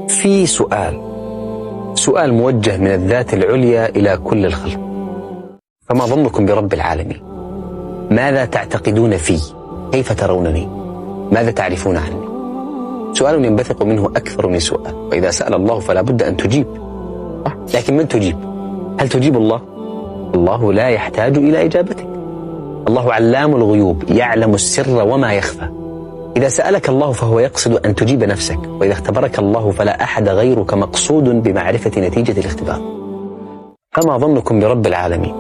في سؤال موجه من الذات العليا إلى كل الخلق. فما ظنكم برب العالمين؟ ماذا تعتقدون في؟ كيف ترونني؟ ماذا تعرفون عني؟ سؤال ينبثق منه أكثر من سؤال، وإذا سأل الله فلا بد أن تجيب. لكن من تجيب؟ هل تجيب الله؟ الله لا يحتاج إلى إجابتك. الله علام الغيوب، يعلم السر وما يخفى. إذا سألك الله فهو يقصد أن تجيب نفسك، وإذا اختبرك الله فلا أحد غيرك مقصود بمعرفة نتيجة الاختبار. فما ظنكم برب العالمين؟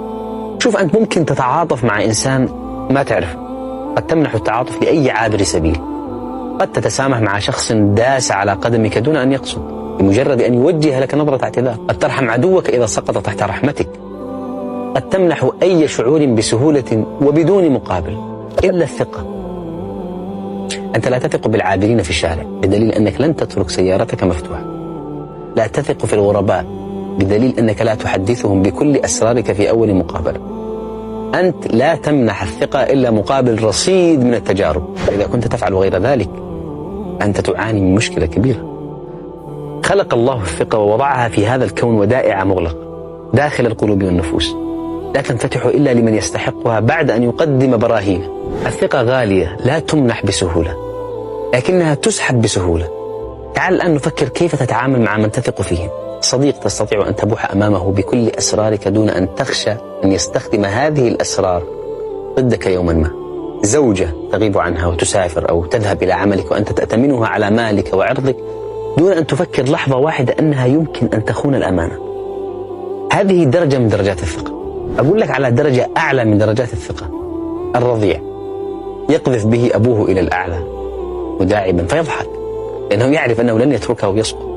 شوف، أنت ممكن تتعاطف مع إنسان ما تعرف، قد تمنح التعاطف لأي عابر سبيل، قد تتسامح مع شخص داس على قدمك دون أن يقصد، بمجرد أن يوجه لك نظرة اعتذار، قد ترحم عدوك إذا سقط تحت رحمتك، قد تمنح أي شعور بسهولة وبدون مقابل إلا الثقة. أنت لا تثق بالعابرين في الشارع بدليل أنك لن تترك سيارتك مفتوحة، لا تثق في الغرباء بدليل أنك لا تحدثهم بكل أسرارك في أول مقابلة. أنت لا تمنح الثقة إلا مقابل رصيد من التجارب، فإذا كنت تفعل غير ذلك أنت تعاني من مشكلة كبيرة. خلق الله الثقة ووضعها في هذا الكون ودائع مغلقة داخل القلوب والنفوس، لا تنفتح إلا لمن يستحقها بعد أن يقدم براهين. الثقة غالية لا تمنح بسهولة، لكنها تسحب بسهولة. تعال الآن نفكر كيف تتعامل مع من تثق فيهم. صديق تستطيع أن تبوح أمامه بكل أسرارك دون أن تخشى أن يستخدم هذه الأسرار ضدك يوما ما. زوجة تغيب عنها وتسافر أو تذهب إلى عملك وأنت تأتمنها على مالك وعرضك دون أن تفكر لحظة واحدة أنها يمكن أن تخون الأمانة. هذه درجة من درجات الثقة. أقول لك على درجة أعلى من درجات الثقة. الرضيع يقذف به أبوه إلى الأعلى مداعبا فيضحك لأنه يعرف أنه لن يتركه ويسقط.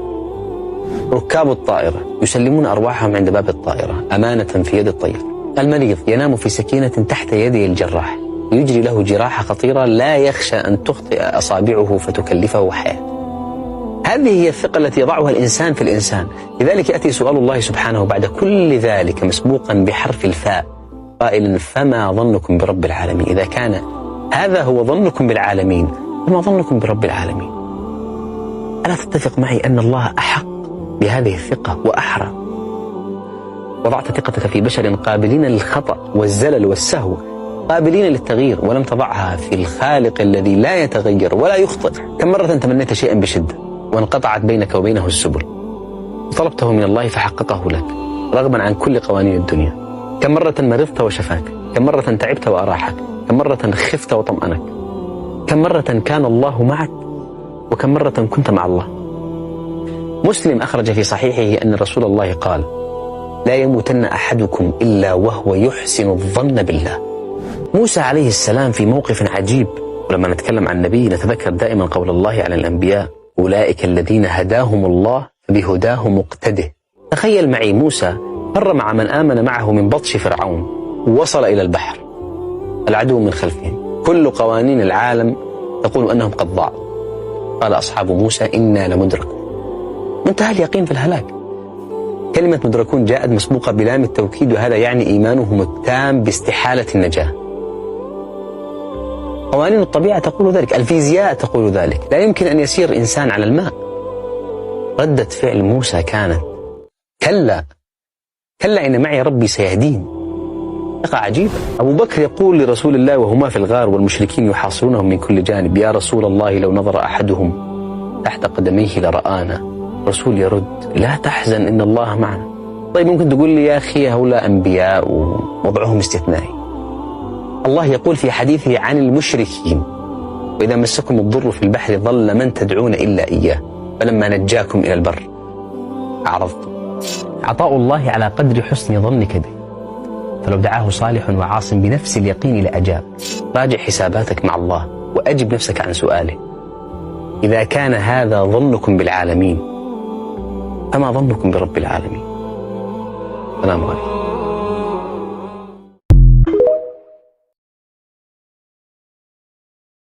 ركاب الطائرة يسلمون أرواحهم عند باب الطائرة أمانة في يد الطير. المريض ينام في سكينة تحت يدي الجراح، يجري له جراحة خطيرة لا يخشى أن تخطئ أصابعه فتكلفه حياة. هذه هي الثقة التي يضعها الإنسان في الإنسان. لذلك يأتي سؤال الله سبحانه بعد كل ذلك مسبوقا بحرف الفاء قائلا: فما ظنكم برب العالمين؟ إذا كان هذا هو ظنكم بالعالمين فما ظنكم برب العالمين؟ ألا تتفق معي أن الله أحق بهذه الثقة وأحرى؟ وضعت ثقتك في بشر قابلين للخطأ والزلل والسهو، قابلين للتغيير، ولم تضعها في الخالق الذي لا يتغير ولا يخطئ. كم مرة تمنيت شيئا بشدة وانقطعت بينك وبينه السبل، وطلبته من الله فحققه لك رغما عن كل قوانين الدنيا؟ كم مرة مرضت وشفاك؟ كم مرة تعبت وأراحك؟ كم مرة خفت وطمأنك؟ كم مرة كان الله معك؟ وكم مرة كنت مع الله؟ مسلم أخرج في صحيحه أن رسول الله قال: لا يموتن أحدكم إلا وهو يحسن الظن بالله. موسى عليه السلام في موقف عجيب، ولما نتكلم عن النبي نتذكر دائما قول الله على الأنبياء: أولئك الذين هداهم الله بهداه مقتده. تخيل معي موسى مر مع من آمن معه من بطش فرعون ووصل إلى البحر، العدو من خلفهم، كل قوانين العالم تقول أنهم قد ضاعوا. قال أصحاب موسى: إنا لمدركون. منتهى اليقين في الهلاك. كلمة مدركون جاءت مسبوقة بلام التوكيد، وهذا يعني إيمانهم التام باستحالة النجاة. قوانين الطبيعة تقول ذلك، الفيزياء تقول ذلك، لا يمكن أن يسير إنسان على الماء. ردة فعل موسى كانت: كلا إن معي ربي سيهدين. ثقة عجيبة. أبو بكر يقول لرسول الله وهما في الغار والمشركين يحاصرونهم من كل جانب: يا رسول الله لو نظر أحدهم تحت قدميه لرآنا. رسول يرد: لا تحزن إن الله معنا. طيب ممكن تقول لي يا أخي هؤلاء أنبياء ووضعهم استثنائي. الله يقول في حديثه عن المشركين: وإذا مسكم الضر في البحر ضل من تدعون إلا إياه فلما نجاكم إلى البر أعرضتم. عطاء الله على قدر حسن ظنك به، فلو دعاه صالح وعاص بنفس اليقين لأجاب. راجع حساباتك مع الله وأجب نفسك عن سؤاله: إذا كان هذا ظنكم بالعالمين فما ظنكم برب العالمين؟ سلام عليكم.